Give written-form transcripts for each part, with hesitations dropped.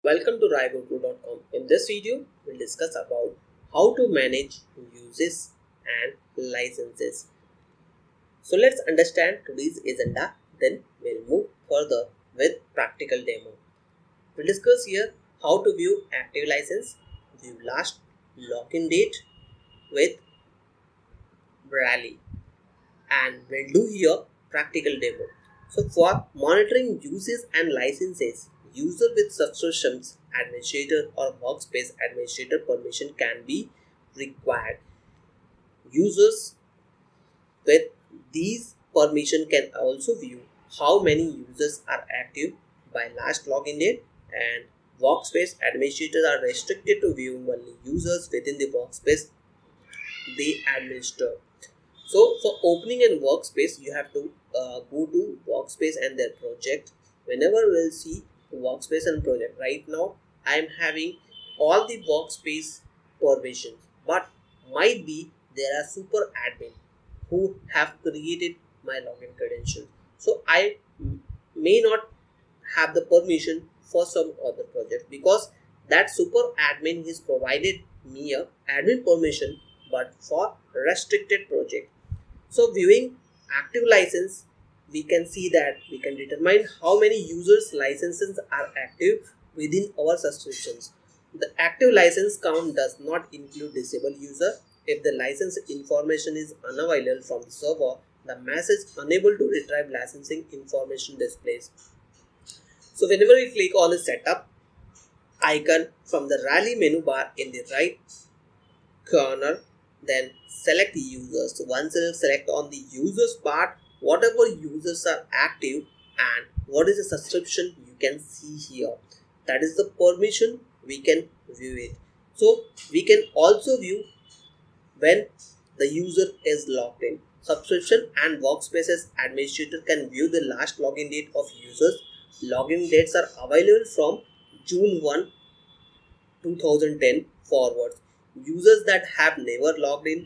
Welcome to RaiGoTo.com. In this video, we'll discuss about how to manage uses and licenses. So let's understand today's agenda, then we'll move further with practical demo. We'll discuss here how to view active license, view last login date with Rally, and we'll do here practical demo. So for monitoring uses and licenses, user with subscriptions administrator or workspace administrator permission can be required. Users with these permission can also view how many users are active by last login date, and workspace administrators are restricted to viewing only users within the workspace they administer. So for opening a workspace, you have to go to workspace and their project. Whenever we'll see workspace and project, right now I am having all the workspace permissions, but might be there are super admin who have created my login credentials. So I may not have the permission for some other project because that super admin has provided me a admin permission but for restricted project. So viewing active license, we can see that we can determine how many users licenses are active within our subscriptions. The active license count does not include disabled user. If the license information is unavailable from the server, the message unable to retrieve licensing information displays. So whenever we click on the setup icon from the Rally menu bar in the right corner, then select users. So once you select on the users part, whatever users are active and what is the subscription you can see here. That is the permission we can view it. So we can also view when the user is logged in. Subscription and workspaces administrator can view the last login date of users. Login dates are available from June 1, 2010 forwards. Users that have never logged in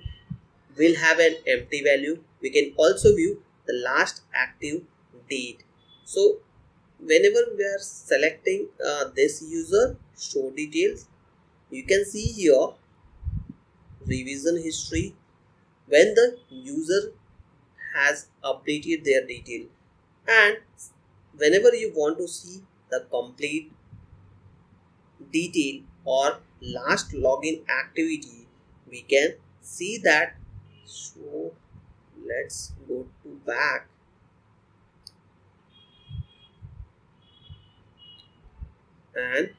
will have an empty value. We can also view the last active date. So whenever we are selecting this user, show details, you can see here revision history when the user has updated their detail, and whenever you want to see the complete detail or last login activity, we can see that. So let's go to back and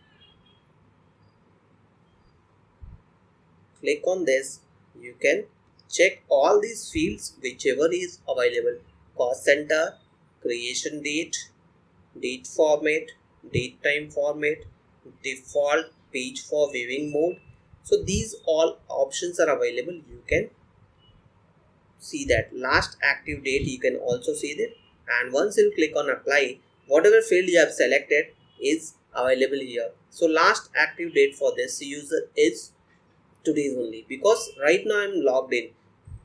click on this. You can check all these fields whichever is available: cost center, creation date, date format, date time format, default page for viewing mode. So these all options are available. You can see that last active date, you can also see that, and once you click on apply, whatever field you have selected is available here. So last active date for this user is today's only, because right now I'm logged in.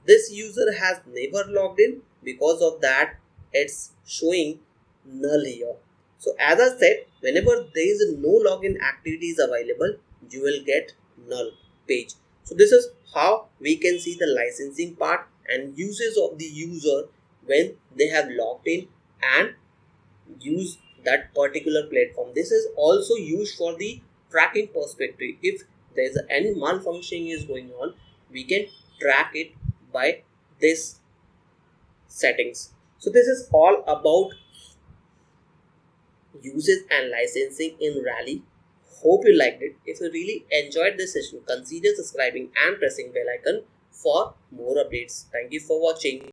This user has never logged in, because of that it's showing null here. So as I said, whenever there is no login activities available, you will get null page. So this is how we can see the licensing part and uses of the user when they have logged in and use that particular platform. This is also used for the tracking perspective. If there is any malfunctioning is going on, we can track it by this settings. So this is all about uses and licensing in Rally. Hope you liked it. If you really enjoyed this session, consider subscribing and pressing bell icon for more updates. Thank you for watching.